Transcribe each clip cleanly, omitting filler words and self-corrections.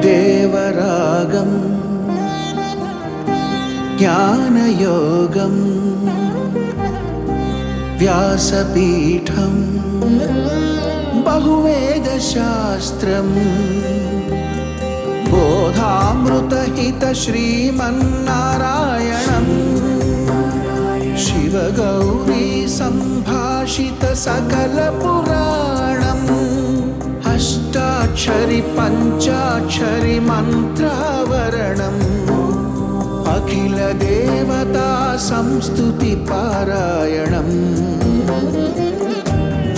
దేవరాగం జ్ఞానయోగం వ్యాసపీఠం బహువేదశాస్త్రం బోధామృతహిత శ్రీమన్నారాయణం శివగౌరీ సంభాషిత సకల పురాణం అష్టాక్షరి పంచాక్షరి మంత్రావరణం అఖిల దేవతా సంస్తుతి పారాయణం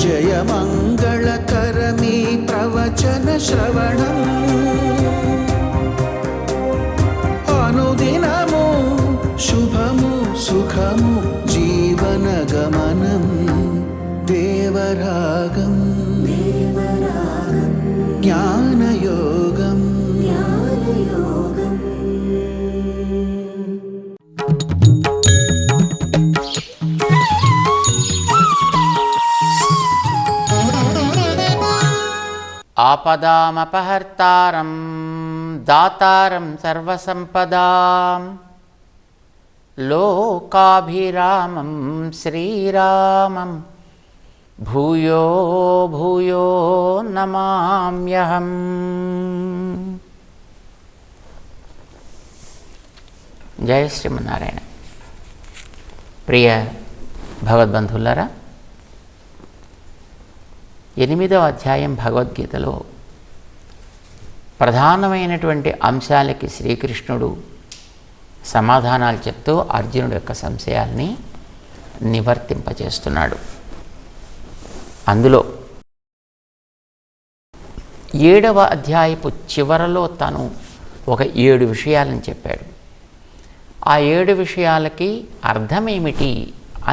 జయమంగళకరమీ ప్రవచన శ్రవణం అనుదినము శుభము సుఖము జీవన గమనం దేవరాగం జ్ఞానయోగం ఆపదామపహర్తారం దాతారం సర్వసంపదాం లోకాభిరామం శ్రీరామం భూయో భూయో నమామ్యహం. జయ శ్రీమన్నారాయణ. ప్రియ భగవద్బంధువులారా, 8వ అధ్యాయం భగవద్గీతలో ప్రధానమైనటువంటి అంశాలకి శ్రీకృష్ణుడు సమాధానాలు చెప్తూ అర్జునుడి యొక్క సంశయాల్ని నివర్తింపచేస్తున్నాడు. అందులో 7వ అధ్యాయపు చివరలో తను ఒక 7 విషయాలను చెప్పాడు. ఆ 7 విషయాలకి అర్థమేమిటి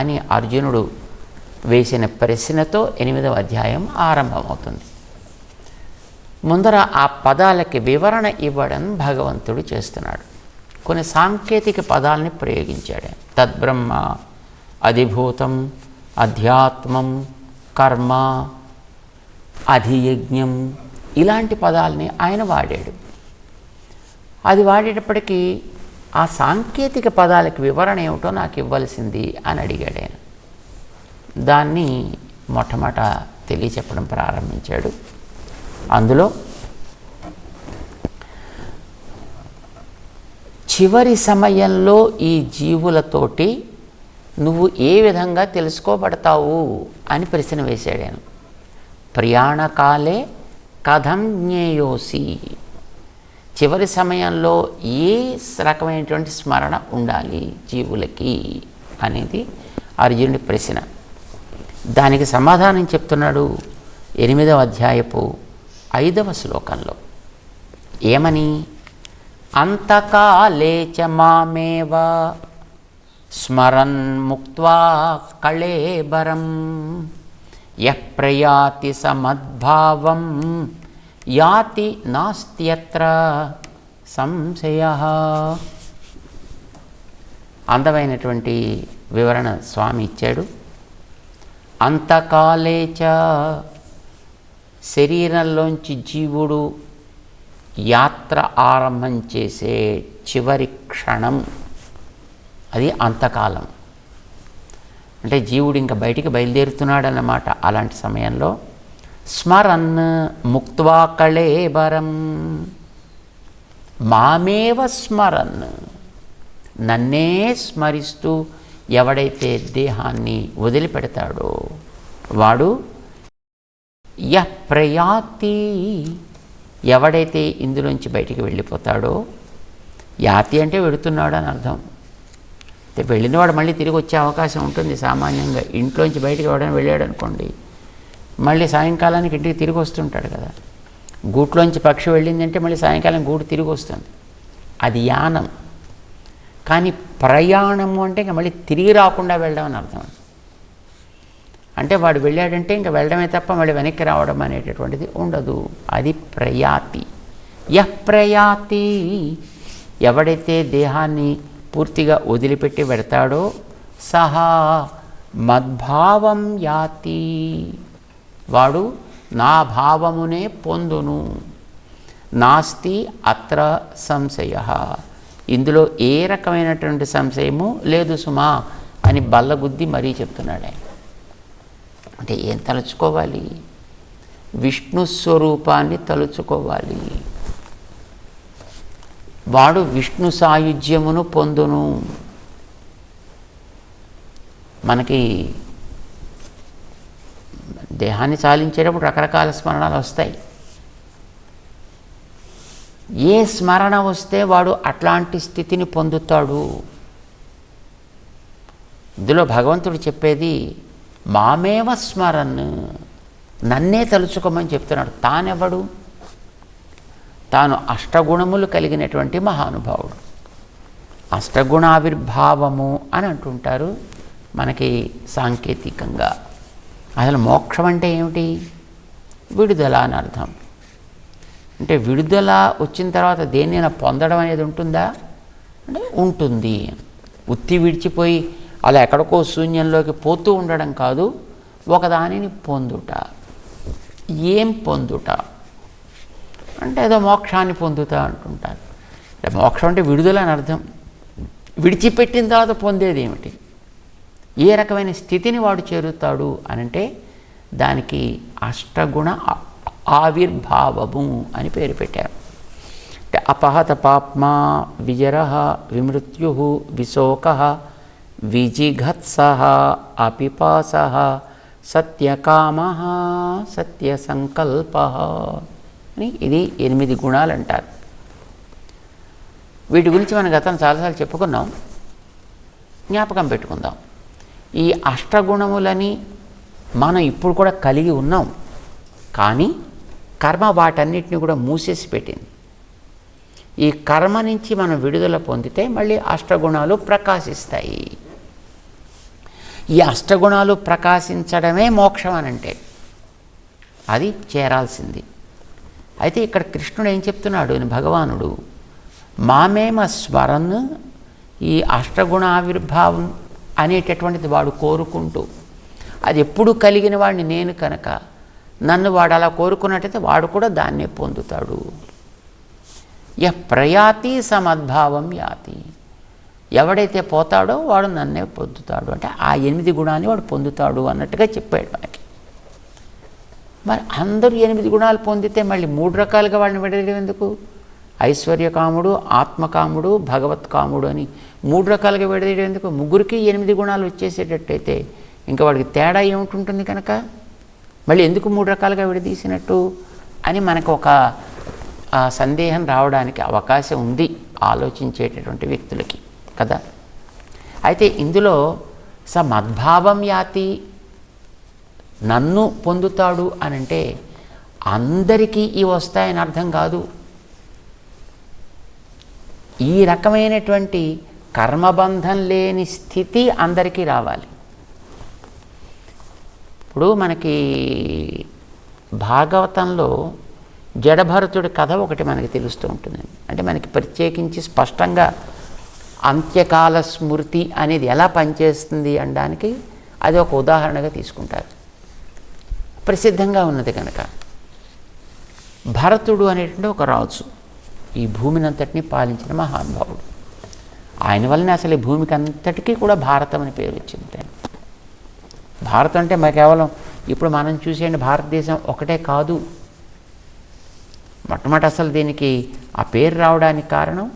అని అర్జునుడు వేసిన ప్రశ్నతో 8వ అధ్యాయం ఆరంభమవుతుంది. ముందర ఆ పదాలకి వివరణ ఇవ్వడం భగవంతుడు చేస్తున్నాడు. కొన్ని సాంకేతిక పదాలని ప్రయోగించాడు. తద్బ్రహ్మ, అధిభూతం, అధ్యాత్మం, కర్మ, అధియజ్ఞం, ఇలాంటి పదాలని ఆయన వాడాడు. అది వాడేటప్పటికీ ఆ సాంకేతిక పదాలకి వివరణ ఏమిటో నాకు ఇవ్వాల్సింది అని అడిగాడు ఆయన. దాన్ని మొట్టమొదట తెలియచెప్పడం ప్రారంభించాడు. అందులో చివరి సమయంలో ఈ జీవులతోటి నువ్వు ఏ విధంగా తెలుసుకోబడతావు అని ప్రశ్న వేశాడు ఆయన. ప్రయాణకాలే కథం జ్ఞేయోసి, చివరి సమయంలో ఏ రకమైనటువంటి స్మరణ ఉండాలి జీవులకి అనేది అర్జునుడి ప్రశ్న. దానికి సమాధానం చెప్తున్నాడు 8వ అధ్యాయపు 5వ శ్లోకంలో. ఏమని? అంతకాలే చ మామేవ స్మరన్ ముక్త్వా కళేబరం యః ప్రయాతి సమద్భావం యాతి నాస్త్యత్ర సంశయః. అందమైనటువంటి వివరణ స్వామి ఇచ్చాడు. అంతకాలే చ, శరీరంలోంచి జీవుడు యాత్ర ఆరంభం చేసే చివరి క్షణం, అది అంతకాలం. అంటే జీవుడు ఇంకా బయటికి బయలుదేరుతున్నాడన్నమాట. అలాంటి సమయంలో స్మరన్ ముక్త్వా కళేబరం, మామేవ స్మరన్, నన్నే స్మరిస్తూ ఎవడైతే దేహాన్ని వదిలిపెడతాడో వాడు యః ప్రయాతి, ఎవడైతే ఇందులోంచి బయటికి వెళ్ళిపోతాడో, యాతి అంటే వెళుతున్నాడు అని అర్థం. అంటే వెళ్ళినవాడు మళ్ళీ తిరిగి వచ్చే అవకాశం ఉంటుంది సామాన్యంగా. ఇంట్లోంచి బయటికి ఎవడైనా వెళ్ళాడు అనుకోండి, మళ్ళీ సాయంకాలానికి ఇంటికి తిరిగి వస్తుంటాడు కదా. గూట్లోంచి పక్షి వెళ్ళిందంటే మళ్ళీ సాయంకాలం గూడు తిరిగి వస్తుంది, అది యానం. కానీ ప్రయాణము అంటే ఇంకా మళ్ళీ తిరిగి రాకుండా వెళ్ళడం అని అర్థం. అంటే వాడు వెళ్ళాడంటే ఇంకా వెళ్ళడమే తప్ప మళ్ళీ వెనక్కి రావడం అనేటటువంటిది ఉండదు, అది ప్రయాతి. యః ప్రయాతి, ఎవడైతే దేహాన్ని పూర్తిగా వదిలిపెట్టి వెడతాడో సహా మద్భావం యాతి, వాడు నా భావమునే పొందును. నాస్తి అత్ర సంశయ. ఇందులో ఏ రకమైనటువంటి సంశయము లేదు సుమా అని బల్లగుద్ది మరీ చెప్తున్నాడు ఆయన. అంటే ఏం తలుచుకోవాలి? విష్ణు స్వరూపాన్ని తలుచుకోవాలి. వాడు విష్ణు సాయుధ్యమును పొందును. మనకి దేహాన్ని చాలించేటప్పుడు రకరకాల స్మరణలు వస్తాయి. ఏ స్మరణ వస్తే వాడు అట్లాంటి స్థితిని పొందుతాడు. ఇందులో భగవంతుడు చెప్పేది మామేవ స్మరన్, నన్నే తలుచుకోమని చెప్తున్నాడు. తానెవడు? తాను అష్టగుణములు కలిగినటువంటి మహానుభావుడు. అష్టగుణావిర్భావము అని అంటుంటారు మనకి సాంకేతికంగా. అసలు మోక్షం అంటే ఏమిటి? విడుదల అని అర్థం. అంటే విడుదల వచ్చిన తర్వాత దేన్నైనా పొందడం అనేది ఉంటుందా అంటే ఉంటుంది. ఉత్తి విడిచిపోయి అలా ఎక్కడికో శూన్యంలోకి పోతూ ఉండడం కాదు, ఒకదానిని పొందుట. ఏం పొందుట అంటే ఏదో మోక్షాన్ని పొందుతా అంటుంటారు. మోక్షం అంటే విడుదల అని అర్థం. విడిచిపెట్టిన తర్వాత పొందేది ఏమిటి? ఏ రకమైన స్థితిని వాడు చేరుతాడు అనంటే దానికి అష్టగుణ ఆవిర్భావము అని పేరు పెట్టారు. అంటే అపహత పాప్మా విజరః విమృత్యుః విశోకః విజిఘత్సః అపిపాసః సత్యకామః సత్యసంకల్పః అని ఇది 8 గుణాలు అంటారు. వీటి గురించి మనం గతంలో చాలాసార్లు చెప్పుకున్నాం. జ్ఞాపకం పెట్టుకుందాం. ఈ అష్టగుణములని మనం ఇప్పుడు కూడా కలిగి ఉన్నాం, కానీ కర్మ వాటన్నిటిని కూడా మూసేసి పెట్టింది. ఈ కర్మ నుంచి మనం విడుదల పొందితే మళ్ళీ అష్టగుణాలు ప్రకాశిస్తాయి. ఈ అష్టగుణాలు ప్రకాశించడమే మోక్షం అనంటే అది చేరాల్సింది. అయితే ఇక్కడ కృష్ణుడు ఏం చెప్తున్నాడు? భగవానుడు మామేమ స్మరన్, ఈ అష్టగుణ ఆవిర్భావం అనేటటువంటిది వాడు కోరుకుంటూ, అది ఎప్పుడు కలిగిన వాడిని నేను కనుక నన్ను వాడు అలా కోరుకున్నట్టయితే వాడు కూడా దాన్నే పొందుతాడు. ప్రయాతి సమద్భావం యాతి. ఎవడైతే పోతాడో వాడు నన్నే పొందుతాడు. అంటే ఆ 8 గుణాన్ని వాడు పొందుతాడు అన్నట్టుగా చెప్పాడు మనకి. మరి అందరూ 8 గుణాలు పొందితే మళ్ళీ 3 రకాలుగా వాడిని విడదీయడం ఎందుకు? ఐశ్వర్యకాముడు, ఆత్మకాముడు, భగవత్కాముడు అని 3 రకాలుగా విడదీయడం ఎందుకు? ముగ్గురికి 8 గుణాలు వచ్చేసేటట్టయితే ఇంకా వాడికి తేడా ఏమిటి కనుక మళ్ళీ ఎందుకు 3 రకాలుగా విడదీసినట్టు అని మనకు ఒక సందేహం రావడానికి అవకాశం ఉంది ఆలోచించేటటువంటి వ్యక్తులకి కదా. అయితే ఇందులో మద్భావం యాతి, నన్ను పొందుతాడు అనంటే అందరికీ ఇవి వస్తాయని అర్థం కాదు. ఈ రకమైనటువంటి కర్మబంధం లేని స్థితి అందరికీ రావాలి. ఇప్పుడు మనకి భాగవతంలో జడభరతుడి కథ ఒకటి మనకి తెలుస్తూ ఉంటుంది. అంటే మనకి ప్రత్యేకించి స్పష్టంగా అంత్యకాల స్మృతి అనేది ఎలా పనిచేస్తుంది అనడానికి అది ఒక ఉదాహరణగా తీసుకుంటారు. ప్రసిద్ధంగా ఉన్నది కనుక భరతుడు అనేటువంటి ఒక రాజు ఈ భూమిని అంతటినీ పాలించిన మహానుభావుడు. ఆయన వల్లనే అసలు ఈ భూమికి అంతటికీ కూడా భారతం అని పేరు వచ్చింది. భారతం అంటే కేవలం ఇప్పుడు మనం చూసేయండి భారతదేశం ఒకటే కాదు. మొట్టమొదటి అసలు దీనికి ఆ పేరు రావడానికి కారణం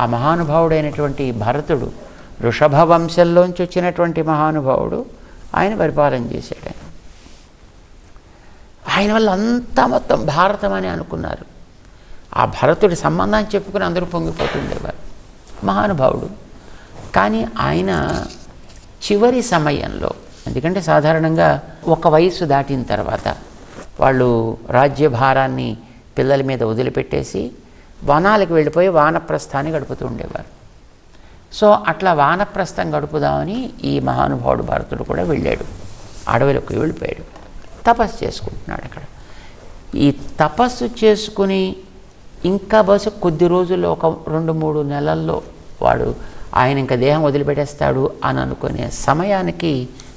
ఆ మహానుభావుడైనటువంటి భరతుడు, వృషభ వంశంలోంచి వచ్చినటువంటి మహానుభావుడు. ఆయన పరిపాలన చేశాడు. ఆయన వల్ల అంతా మొత్తం భారతం అని అనుకున్నారు. ఆ భరతుడి సంబంధాన్ని చెప్పుకుని అందరూ పొంగిపోతుండేవారు. మహానుభావుడు. కానీ ఆయన చివరి సమయంలో, ఎందుకంటే సాధారణంగా ఒక వయసు దాటిన తర్వాత వాళ్ళు రాజ్యభారాన్ని పిల్లల మీద వదిలిపెట్టేసి వనాలకు వెళ్ళిపోయి వానప్రస్థాన్ని గడుపుతూ ఉండేవారు. సో అట్లా వానప్రస్థం గడుపుదామని ఈ మహానుభావుడు భరతుడు కూడా వెళ్ళాడు. అడవిలోకి వెళ్ళిపోయాడు. తపస్సు చేసుకుంటున్నాడు అక్కడ. ఈ తపస్సు చేసుకుని ఇంకా బస్సు కొద్ది రోజుల్లో ఒక 2-3 నెలల్లో వాడు ఆయన ఇంకా దేహం వదిలిపెట్టేస్తాడు అని అనుకునే సమయానికి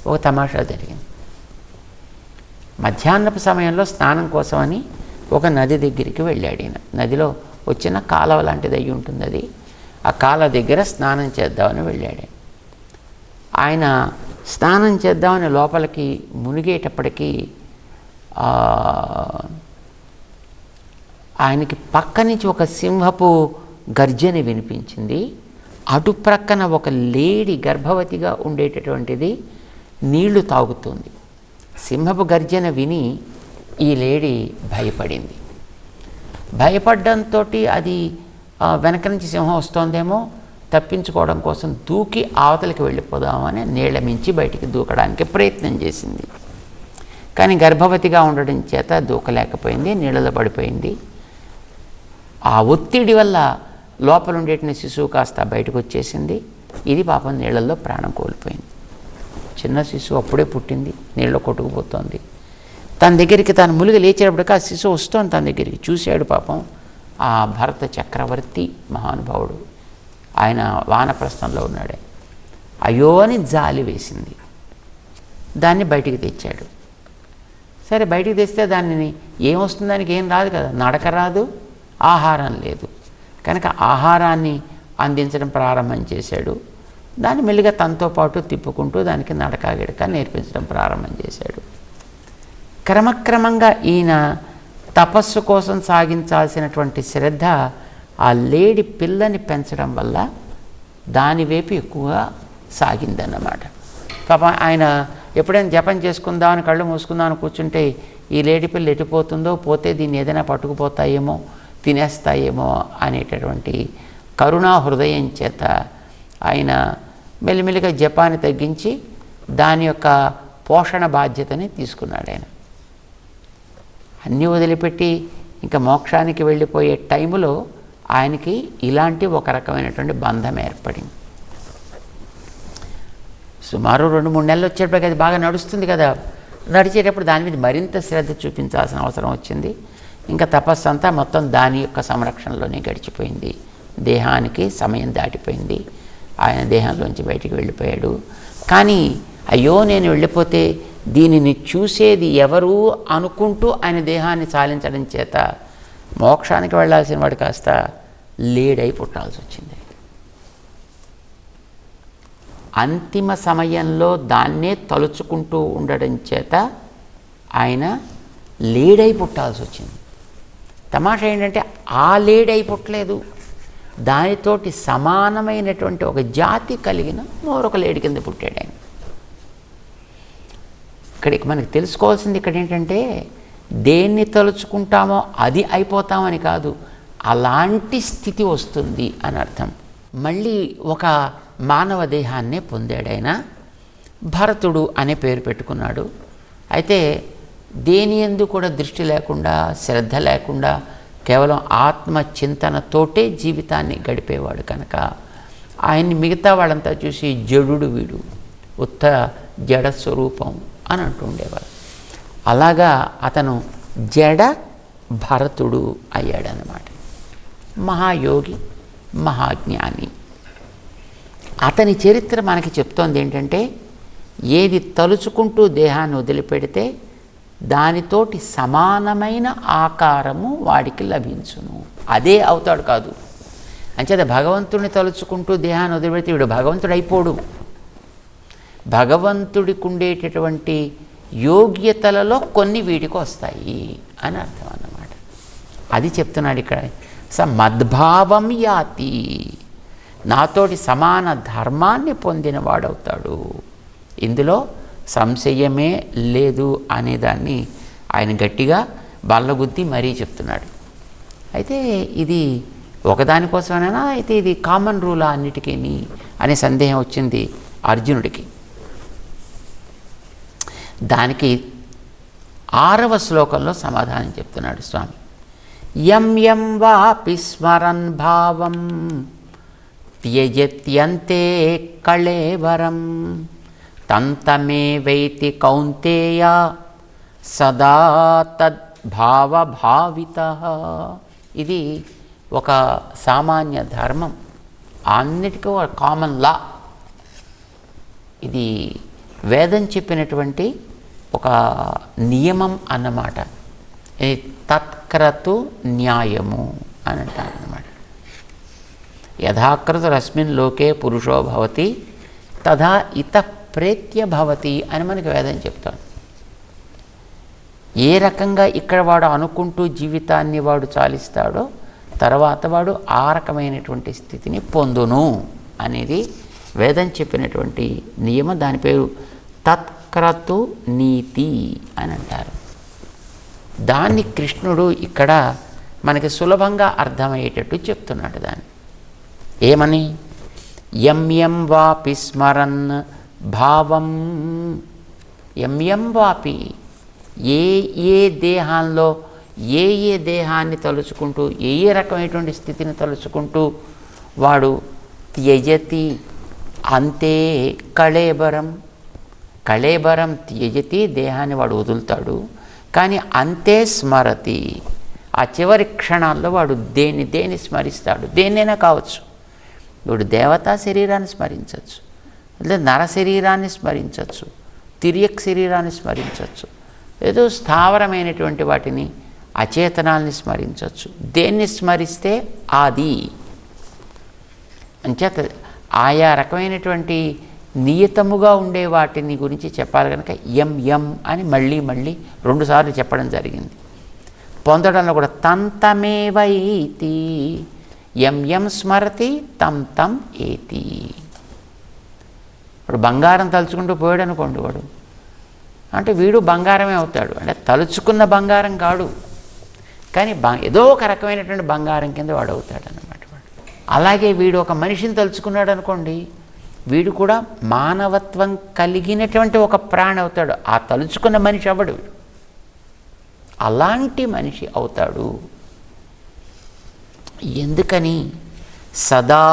ఒక తమాషా జరిగింది. మధ్యాహ్నపు సమయంలో స్నానం కోసమని ఒక నది దగ్గరికి వెళ్ళాడు ఈయన. నదిలో వచ్చిన కాలువ లాంటిది అయ్యి ఉంటుంది అది. ఆ కాలువ దగ్గర స్నానం చేద్దామని వెళ్ళాడు. ఆయన స్నానం చేద్దామని లోపలికి మునిగేటప్పటికీ ఆయనకి పక్క నుంచి ఒక సింహపు గర్జన వినిపించింది. అటు ప్రక్కన ఒక లేడీ గర్భవతిగా ఉండేటటువంటిది నీళ్లు తాగుతుంది. సింహపు గర్జన విని ఈ లేడీ భయపడింది. భయపడడంతో అది వెనక నుంచి సింహం వస్తోందేమో తప్పించుకోవడం కోసం దూకి అవతలికి వెళ్ళిపోదామని నీళ్ల మించి బయటికి దూకడానికి ప్రయత్నం చేసింది. కానీ గర్భవతిగా ఉండడం చేత దూకలేకపోయింది, నీళ్ళలో పడిపోయింది. ఆ ఒత్తిడి వల్ల లోపల ఉండేటిన శిశువు కాస్త బయటకు వచ్చేసింది. ఇది పాపం నీళ్ళల్లో ప్రాణం కోల్పోయింది. చిన్న శిశువు అప్పుడే పుట్టింది, నీళ్ళలో కొట్టుకుపోతోంది. తన దగ్గరికి తాను ములిగి లేచేటప్పటికి ఆ శిశువు వస్తోంది తన దగ్గరికి. చూశాడు పాపం ఆ భరత చక్రవర్తి మహానుభావుడు. ఆయన వానప్రస్థంలో ఉన్నాడే. అయ్యో అని జాలి వేసింది. దాన్ని బయటికి తెచ్చాడు. సరే బయటికి తెస్తే దానిని ఏమొస్తుంది, దానికి ఏం రాదు కదా, నడక రాదు, ఆహారం లేదు. కనుక ఆహారాన్ని అందించడం ప్రారంభం చేశాడు. దాన్ని మెల్లిగా తనతో పాటు తిప్పుకుంటూ దానికి నడక గిడక నేర్పించడం ప్రారంభం చేశాడు. క్రమక్రమంగా ఈయన తపస్సు కోసం సాగించాల్సినటువంటి శ్రద్ధ ఆ లేడి పిల్లని పెంచడం వల్ల దానివైపు ఎక్కువగా సాగిందన్నమాట. పాపం ఆయన ఎప్పుడైనా జపం చేసుకుందామని కళ్ళు మూసుకుందామని కూర్చుంటే ఈ లేడి పిల్ల ఎటుపోతుందో, పోతే దీన్ని ఏదైనా పట్టుకుపోతాయేమో, తినేస్తాయేమో అనేటటువంటి కరుణా హృదయం చేత ఆయన మెల్లిమెల్లిగా జపాన్ని తగ్గించి దాని యొక్క పోషణ బాధ్యతని తీసుకున్నాడు. ఆయన అన్నీ వదిలిపెట్టి ఇంకా మోక్షానికి వెళ్ళిపోయే టైంలో ఆయనకి ఇలాంటి ఒక రకమైనటువంటి బంధం ఏర్పడింది. సుమారు 2-3 నెలలు వచ్చేటప్పటికి అది బాగా నడుస్తుంది కదా. నడిచేటప్పుడు దాని మీద మరింత శ్రద్ధ చూపించాల్సిన అవసరం వచ్చింది. ఇంకా తపస్సు అంతా మొత్తం దాని యొక్క సంరక్షణలోనే గడిచిపోయింది. దేహానికి సమయం దాటిపోయింది. ఆయన దేహంలోంచి బయటికి వెళ్ళిపోయాడు. కానీ అయ్యో నేను వెళ్ళిపోతే దీనిని చూసేది ఎవరు అనుకుంటూ ఆయన దేహాన్ని చాలించడం చేత మోక్షానికి వెళ్ళాల్సిన వాడు కాస్త లేడై పుట్టాల్సి వచ్చింది. అంతిమ సమయంలో దాన్నే తలుచుకుంటూ ఉండడం చేత ఆయన లేడై పుట్టాల్సి వచ్చింది. తమాషా ఏంటంటే ఆ లేడై పుట్టలేదు, దానితోటి సమానమైనటువంటి ఒక జాతి కలిగిన మరొక లేడి కింద పుట్టాడు ఆయన. ఇక్కడికి మనకి తెలుసుకోవాల్సింది ఇక్కడ ఏంటంటే దేన్ని తలుచుకుంటామో అది అయిపోతామని కాదు, అలాంటి స్థితి వస్తుంది అని అర్థం. మళ్ళీ ఒక మానవ దేహాన్నే పొందాడు ఆయన. భరతుడు అనే పేరు పెట్టుకున్నాడు. అయితే దేని యందు కూడా దృష్టి లేకుండా, శ్రద్ధ లేకుండా కేవలం ఆత్మచింతనతోటే జీవితాన్ని గడిపేవాడు కనుక ఆయన్ని మిగతా వాళ్ళంతా చూసి జడుడు వీడు, ఉత్త జడ స్వరూపం అని అంటూ ఉండేవారు. అలాగా అతను జడ భరతుడు అయ్యాడనమాట. మహాయోగి, మహాజ్ఞాని. అతని చరిత్ర మనకి చెప్తోంది ఏంటంటే ఏది తలుచుకుంటూ దేహాన్ని వదిలిపెడితే దానితోటి సమానమైన ఆకారము వాడికి లభించును. అదే అవుతాడు కాదు. అంచేత భగవంతుడిని తలుచుకుంటూ దేహాన్ని వదిలిపెడితే వీడు భగవంతుడు అయిపోడు. భగవంతుడికి ఉండేటటువంటి యోగ్యతలలో కొన్ని వీడికి వస్తాయి అని అర్థం అన్నమాట. అది చెప్తున్నాడు ఇక్కడ. మద్భావం యాతి, నాతోటి సమాన ధర్మాన్ని పొందిన వాడవుతాడు, ఇందులో సంశయమే లేదు అనేదాన్ని ఆయన గట్టిగా బల్లగుద్ది మరీ చెప్తున్నాడు. అయితే ఇది ఒకదానికోసమేనా, అయితే ఇది కామన్ రూలా అన్నిటికీ అనే సందేహం వచ్చింది అర్జునుడికి. దానికి 6వ శ్లోకంలో సమాధానం చెప్తున్నాడు స్వామి. యం యం వాపి స్మరన్ భావం త్యజత్యంతే కళేవరం తంతమే వైతి కౌంతేయ సదా తద్భావభావితః. ఇది ఒక సామాన్య ధర్మం, అన్నిటికీ ఒక కామన్ లా. ఇది వేదం చెప్పినటువంటి ఒక నియమం అన్నమాట. తత్క్రతు న్యాయము అని అంటారు అన్నమాట. యథాక్రతురస్మిన్ లోకే పురుషో భవతి తథా ఇతః ప్రేత్య భవతి అని మనకి వేదం చెప్తాడు. ఏ రకంగా ఇక్కడ వాడు అనుకుంటూ జీవితాన్ని వాడు చాలిస్తాడో తర్వాత వాడు ఆ రకమైనటువంటి స్థితిని పొందును అనేది వేదం చెప్పినటువంటి నియమం. దాని పేరు తత్క్రతు నీతి అని అంటారు. దాన్ని కృష్ణుడు ఇక్కడ మనకి సులభంగా అర్థమయ్యేటట్టు చెప్తున్నాడు. దాన్ని ఏమని? యం వాపి స్మరన్ భావం, యం వాపి ఏ దేహాల్లో ఏ దేహాన్ని తలుచుకుంటూ ఏ రకమైనటువంటి స్థితిని తలుచుకుంటూ వాడు త్యజతి, అంతే కళేబరం త్యజతి, దేహాన్ని వాడు వదులుతాడు. కానీ అంతే స్మరతి, ఆ చివరి క్షణాల్లో వాడు దేన్ని స్మరిస్తాడు. దేన్నైనా కావచ్చు. ఇప్పుడు దేవతా శరీరాన్ని స్మరించవచ్చు, లేదా నర శరీరాన్ని స్మరించవచ్చు, తిర్యక్ శరీరాన్ని స్మరించవచ్చు, ఏదో స్థావరమైనటువంటి వాటిని అచేతనాల్ని స్మరించవచ్చు. దేన్ని స్మరిస్తే అది అంచేత ఆయా రకమైనటువంటి నియతముగా ఉండే వాటిని గురించి చెప్పాలి కనుక యం అని మళ్ళీ 2 సార్లు చెప్పడం జరిగింది. పొందడంలో కూడా తంతమేవైతి, యం స్మరతి తం ఏతి. ఇప్పుడు బంగారం తలుచుకుంటూ పోయాడు అనుకోండి, వాడు అంటే వీడు బంగారమే అవుతాడు. అంటే తలుచుకున్న బంగారం కాడు, కానీ ఏదో ఒక రకమైనటువంటి బంగారం కింద వాడు అవుతాడు అన్నమాట. అలాగే వీడు ఒక మనిషిని తలుచుకున్నాడు అనుకోండి, వీడు కూడా మానవత్వం కలిగినటువంటి ఒక ప్రాణి అవుతాడు. ఆ తలుచుకున్న మనిషి అవ్వడు, అలాంటి మనిషి అవుతాడు. ఎందుకని? సదా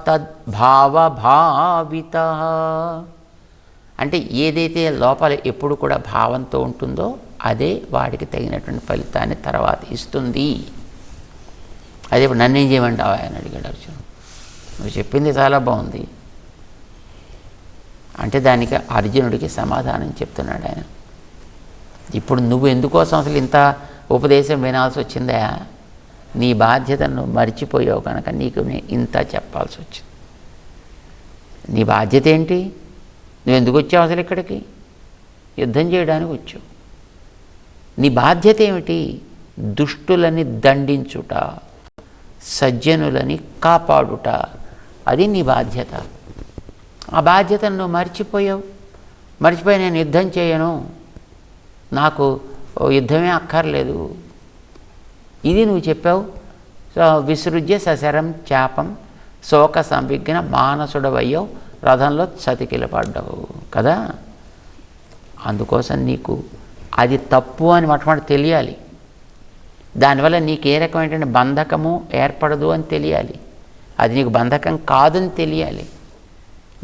తద్భావభావిత, అంటే ఏదైతే లోపల ఎప్పుడు కూడా భావంతో ఉంటుందో అదే వాడికి తగినటువంటి ఫలితాన్ని తర్వాత ఇస్తుంది. అదే ఇప్పుడు నన్నేం చేయమంటావా అని అడిగాడు అర్జునుడు. నువ్వు చెప్పింది చాలా బాగుంది అంటే దానికి అర్జునుడికి సమాధానం చెప్తున్నాడు ఆయన. ఇప్పుడు నువ్వు ఎందుకోసం అసలు ఇంత ఉపదేశం వినాల్సి వచ్చిందా? నీ బాధ్యతను మర్చిపోయావు కనుక నీకు ఇంత చెప్పాల్సి వచ్చింది. నీ బాధ్యత ఏంటి? నువ్వు ఎందుకు వచ్చావు అసలు ఇక్కడికి? యుద్ధం చేయడానికి వచ్చావు. నీ బాధ్యత ఏమిటి? దుష్టులని దండించుట, సజ్జనులని కాపాడుట, అది నీ బాధ్యత. ఆ బాధ్యతను నువ్వు మర్చిపోయావు. మర్చిపోయి నేను యుద్ధం చేయను, నాకు యుద్ధమే అక్కర్లేదు, ఇది నువ్వు చెప్పావు. సో విసృజ్య సశరం చాపం శోక సంవిఘ్న మానసుడవయ్యో రథంలో చతికిలపడ్డావు కదా. అందుకోసం నీకు అది తప్పు అని మొట్టమొదటి తెలియాలి. దానివల్ల నీకు ఏ రకమైనటువంటి బంధకము ఏర్పడదు అని తెలియాలి. అది నీకు బంధకం కాదని తెలియాలి.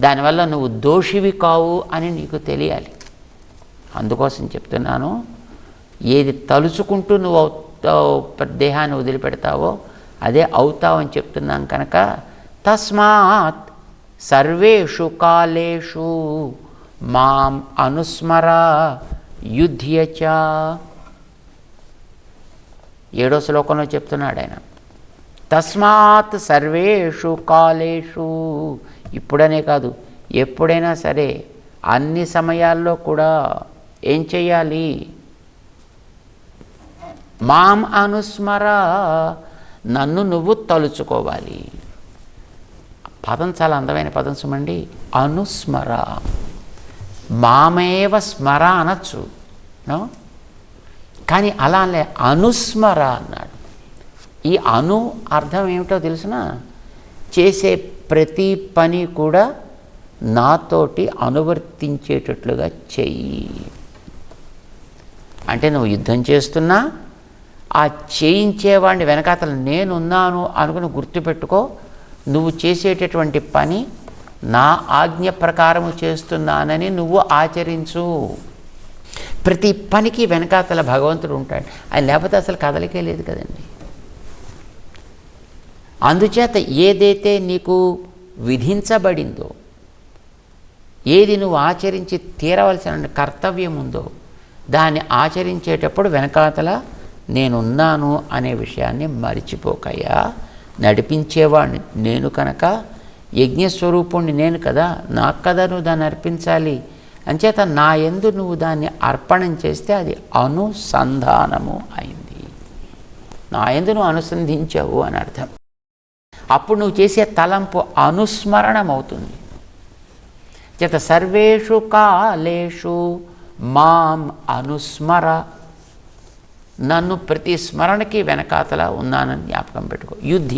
దానివల్ల నువ్వు దోషివి కావు అని నీకు తెలియాలి. అందుకోసం చెప్తున్నాను, ఏది తలుచుకుంటూ నువ్వు దేహాన్ని వదిలిపెడతావో అదే అవుతావు అని చెప్తున్నాం కనుక తస్మాత్ సర్వేషు కాలేషు మాం అనుస్మర యుధ్యచ. 7వ శ్లోకంలో చెప్తున్నాడు ఆయన. తస్మాత్ సర్వేషు కాలేషు, ఇప్పుడనే కాదు ఎప్పుడైనా సరే అన్ని సమయాల్లో కూడా ఏం చెయ్యాలి? మాం అనుస్మర, నన్ను నువ్వు తలుచుకోవాలి. పదం చాలా అందమైన పదం సుమండి. అనుస్మర, మామేవ స్మర అనొచ్చు, కానీ అలా అనుస్మర అన్నాడు. ఈ అను అర్థం ఏమిటో తెలుసునా? చేసే ప్రతి పని కూడా నాతోటి అనువర్తించేటట్లుగా చెయ్యి. అంటే నువ్వు యుద్ధం చేస్తున్నా ఆ చేయించేవాడిని వెనకాతల నేనున్నాను అనుకుని గుర్తుపెట్టుకో. నువ్వు చేసేటటువంటి పని నా ఆజ్ఞ ప్రకారము చేస్తున్నానని నువ్వు ఆచరించు. ప్రతి పనికి వెనకాతల భగవంతుడు ఉంటాడు. ఆయన లేకపోతే అసలు కదలికే లేదు కదండి. అందుచేత ఏదైతే నీకు విధించబడిందో, ఏది నువ్వు ఆచరించి తీరవలసిన కర్తవ్యం ఉందో దాన్ని ఆచరించేటప్పుడు వెనకాతల నేనున్నాను అనే విషయాన్ని మరిచిపోకయ్యా. నడిపించేవాడిని నేను కనుక, యజ్ఞస్వరూపుణ్ణి నేను కదా, నాకు కదా నువ్వు దాన్ని అర్పించాలి. అంచేత నా యందు నువ్వు దాన్ని అర్పణం చేస్తే అది అనుసంధానము అయింది. నా యందు నువ్వు అనుసంధించావు అని అర్థం. అప్పుడు నువ్వు చేసే తలంపు అనుస్మరణం అవుతుంది. చేత సర్వేషు కాలేషు మాం అనుస్మర, నన్ను ప్రతి స్మరణకి వెనకాతల ఉన్నానని జ్ఞాపకం పెట్టుకో. యుద్ధ,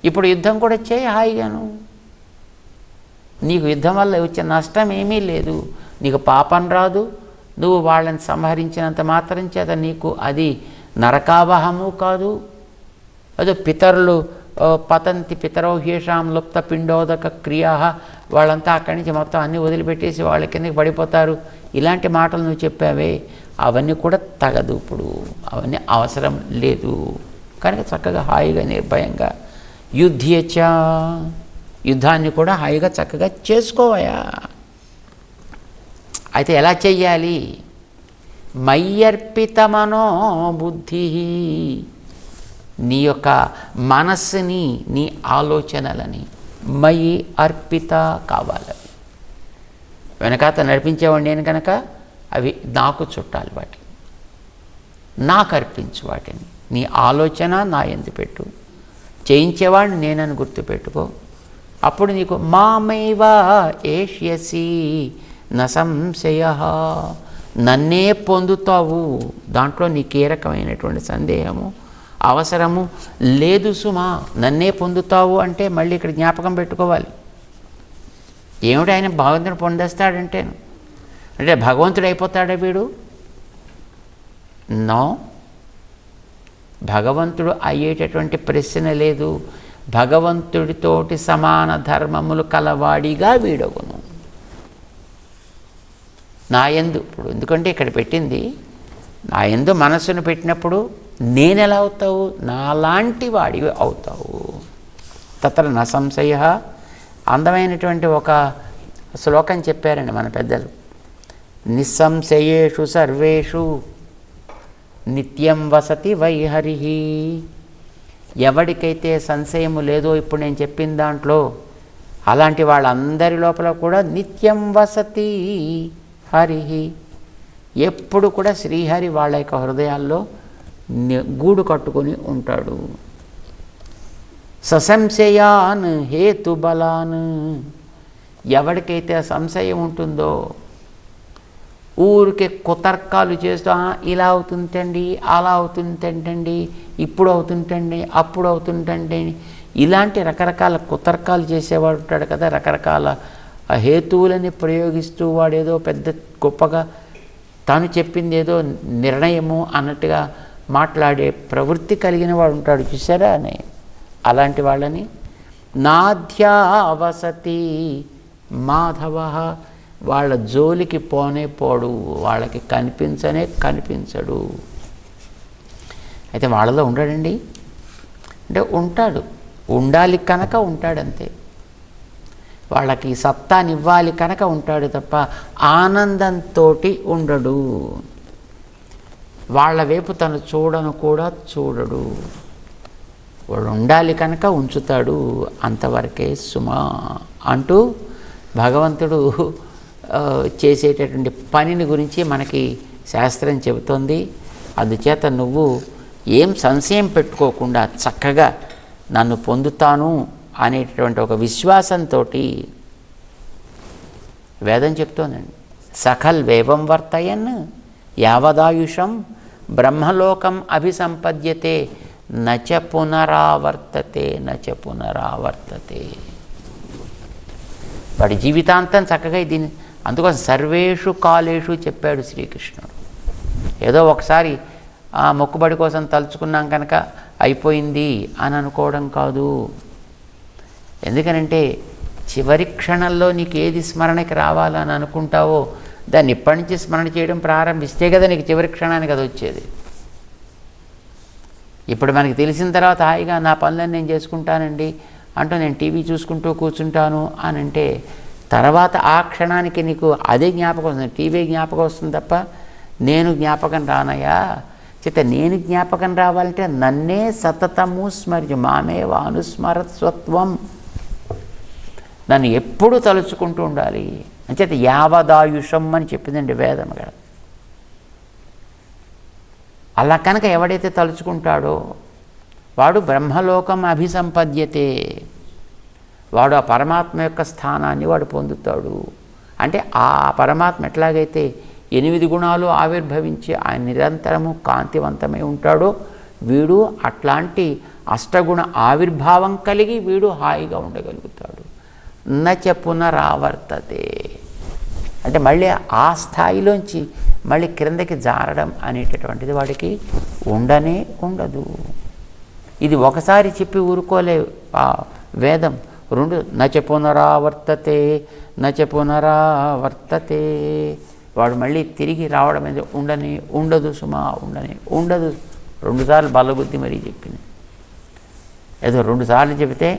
ఇప్పుడు యుద్ధం కూడా చేయి హాయిగాను. నీకు యుద్ధం వల్ల వచ్చే నష్టం ఏమీ లేదు. నీకు పాపం రాదు. నువ్వు వాళ్ళని సంహరించినంత మాత్రం చేత నీకు అది నరకావహము కాదు. అదో పితరులు పతంతి పితరో హ్యేషాం లుప్త పిండోదక క్రియా, వాళ్ళంతా అక్కడి నుంచి మొత్తం అన్నీ వదిలిపెట్టేసి వాళ్ళ కిందకి పడిపోతారు. ఇలాంటి మాటలు నువ్వు చెప్పావే, అవన్నీ కూడా తగదు. ఇప్పుడు అవన్నీ అవసరం లేదు కనుక చక్కగా హాయిగా నిర్భయంగా యుద్ధ్యచ, యుద్ధాన్ని కూడా హాయిగా చక్కగా చేసుకోవయా. అయితే ఎలా చెయ్యాలి? మయ్యర్పిత మనోబుద్ధి, నీ యొక్క మనస్సుని, నీ ఆలోచనలని మయి అర్పిత కావాలి. వెనకాత నడిపించేవాడు నేను కనుక అవి నాకు చుట్టాలి. వాటిని నాకు అర్పించు. వాటిని నీ ఆలోచన నా యందు పెట్టు. చేయించేవాడిని నేనని గుర్తుపెట్టుకో. అప్పుడు నీకు మామైవ ఏష్యసి న సంశయ, నన్నే పొందుతావు. దాంట్లో నీకు ఏ రకమైనటువంటి సందేహము అవసరము లేదు సుమా. నన్నే పొందుతావు అంటే మళ్ళీ ఇక్కడ జ్ఞాపకం పెట్టుకోవాలి. ఏమిటి ఆయన భగవంతుడు పొందేస్తాడంటేను అంటే భగవంతుడు అయిపోతాడా వీడు? నో, భగవంతుడు అయ్యేటటువంటి ప్రశ్న లేదు. భగవంతుడితోటి సమాన ధర్మములు కలవాడిగా వీడవును నాయందు. ఇప్పుడు ఎందుకంటే ఇక్కడ పెట్టింది నాయందు మనస్సును పెట్టినప్పుడు నేనెలా అవుతావు? నాలాంటి వాడివి అవుతావు. తత్ర న సంశయ. అందమైనటువంటి ఒక శ్లోకం చెప్పారండి మన పెద్దలు. నిస్సంశయేషు సర్వేషు నిత్యం వసతి వైహరి. ఎవడికైతే సంశయము లేదో ఇప్పుడు నేను చెప్పిన దాంట్లో, అలాంటి వాళ్ళందరి లోపల కూడా నిత్యం వసతి హరి, ఎప్పుడు కూడా శ్రీహరి వాళ్ళ యొక్క హృదయాల్లో గూడు కట్టుకొని ఉంటాడు. ససంశయాన్ హేతుబలాన్, ఎవరికైతే సంశయం ఉంటుందో ఊరికే కుతర్కాలు చేస్తూ ఇలా అవుతుంటండి, అలా అవుతుంటండి, ఇప్పుడు అవుతుంటండి, అప్పుడు అవుతుంటండి, ఇలాంటి రకరకాల కుతర్కాలు చేసేవాడు ఉంటాడు కదా. రకరకాల హేతువులని ప్రయోగిస్తూ వాడేదో పెద్ద గొప్పగా తాను చెప్పింది ఏదో నిర్ణయము అన్నట్టుగా మాట్లాడే ప్రవృత్తి కలిగిన వాడు ఉంటాడు చూసారా అని. అలాంటి వాళ్ళని నాధ్యావసతి మాధవ, వాళ్ళ జోలికి పోనే పోడు, వాళ్ళకి కనిపించడు. అయితే వాళ్ళలో ఉండడండి అంటే ఉంటాడు, ఉండాలి కనుక ఉంటాడంతే. వాళ్ళకి సత్తానివ్వాలి కనుక ఉంటాడు తప్ప ఆనందంతో ఉండడు. వాళ్ళ వైపు తను చూడడు. వాడు ఉండాలి కనుక ఉంచుతాడు, అంతవరకే సుమా అంటూ భగవంతుడు చేసేటటువంటి పనిని గురించి మనకి శాస్త్రం చెబుతోంది. అందుచేత నువ్వు ఏం సంశయం పెట్టుకోకుండా చక్కగా నన్ను పొందుతాను అనేటటువంటి ఒక విశ్వాసంతో వేదం చెప్తోందండి. సఖల్ వేవం వర్తయన్ యావదాయుషం బ్రహ్మలోకం అభిసంపద్యతే నచ పునరావర్తతే. వాడి జీవితాంతం చక్కగా దీన్ని, అందుకోసం సర్వేషు కాలేషు చెప్పాడు శ్రీకృష్ణుడు. ఏదో ఒకసారి ఆ మొక్కుబడి కోసం తలుచుకున్నాం కనుక అయిపోయింది అని అనుకోవడం కాదు. ఎందుకనంటే చివరి క్షణంలో నీకు ఏది స్మరణకి రావాలని అనుకుంటావో దాన్ని ఇప్పటి నుంచి స్మరణ చేయడం ప్రారంభిస్తే కదా నీకు చివరి క్షణానికి అది వచ్చేది. ఇప్పుడు మనకి తెలిసిన తర్వాత హాయిగా నా పనులను నేను చేసుకుంటానండి అంటూ నేను టీవీ చూసుకుంటూ కూర్చుంటాను అని అంటే తర్వాత ఆ క్షణానికి నీకు అదే జ్ఞాపకం వస్తుంది, టీవీ జ్ఞాపకం వస్తుంది తప్ప నేను జ్ఞాపకం రానయా? చేత నేను జ్ఞాపకం రావాలంటే నన్నే సతతము స్మరించు, మామేవ అనుస్మరత్వం, నన్ను ఎప్పుడు తలుచుకుంటూ ఉండాలి. అంచేత యావదాయుషం అని చెప్పిందండి వేదం కదా. అలా కనుక ఎవడైతే తలుచుకుంటాడో వాడు బ్రహ్మలోకం అభిసంపద్యతే, వాడు ఆ పరమాత్మ యొక్క స్థానాన్ని వాడు పొందుతాడు. అంటే ఆ పరమాత్మ ఎట్లాగైతే 8 గుణాలు ఆవిర్భవించి ఆయన నిరంతరము కాంతివంతమై ఉంటాడో వీడు అట్లాంటి అష్టగుణ ఆవిర్భావం కలిగి వీడు హాయిగా ఉండగలుగుతాడు. నచ పునరావర్తతే అంటే మళ్ళీ ఆ స్థాయిలోంచి మళ్ళీ క్రిందకి జారడం అనేటటువంటిది వాడికి ఉండనే ఉండదు. ఇది ఒకసారి చెప్పి ఊరుకోలే ఆ వేదం. 2 నచ పునరావర్తతే నచ పునరావర్తతే, వాడు మళ్ళీ తిరిగి రావడం అనేది ఉండనే ఉండదు సుమా, ఉండనే ఉండదు. 2 సార్లు బల్లగుద్ది మరీ చెప్పింది. ఏదో 2 సార్లు చెబితే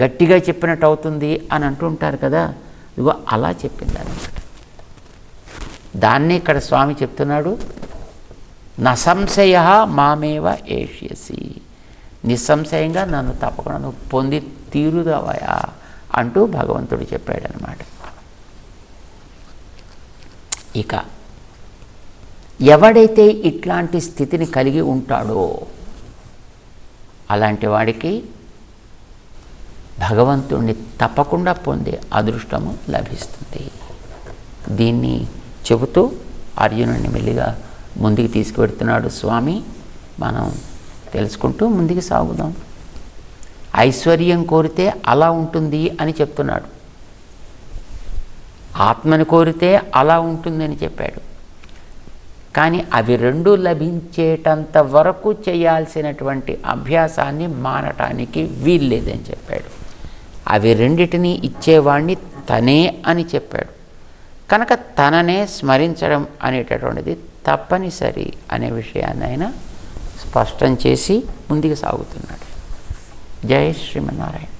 గట్టిగా చెప్పినట్టు అవుతుంది అని అంటుంటారు కదా, ఇదిగో అలా చెప్పింది అనమాట. దాన్ని ఇక్కడ స్వామి చెప్తున్నాడు, నసంశయ మామేవ ఏష్యసి, నిస్సంశయంగా నన్ను తప్పకుండా నువ్వు పొంది తీరుదావయా అంటూ భగవంతుడు చెప్పాడనమాట. ఇక ఎవడైతే ఇట్లాంటి స్థితిని కలిగి ఉంటాడో అలాంటి వాడికి భగవంతుణ్ణి తప్పకుండా పొందే అదృష్టము లభిస్తుంది. దీన్ని చెబుతూ అర్జునుడిని మెల్లిగా ముందుకు తీసుకువెడుతున్నాడు స్వామి. మనం తెలుసుకుంటూ ముందుకు సాగుదాం. ఐశ్వర్యం కోరితే అలా ఉంటుంది అని చెప్తున్నాడు, ఆత్మని కోరితే అలా ఉంటుందని చెప్పాడు. కానీ అవి 2 లభించేటంత వరకు చేయాల్సినటువంటి అభ్యాసాన్ని మానటానికి వీల్లేదని చెప్పాడు. అవి 2టిని ఇచ్చేవాడిని తనే అని చెప్పాడు. కనుక తననే స్మరించడం అనేటటువంటిది తప్పనిసరి అనే విషయాన్ని ఆయన స్పష్టం చేసి ముందుకు సాగుతున్నాడు. జై శ్రీమన్నారాయణ.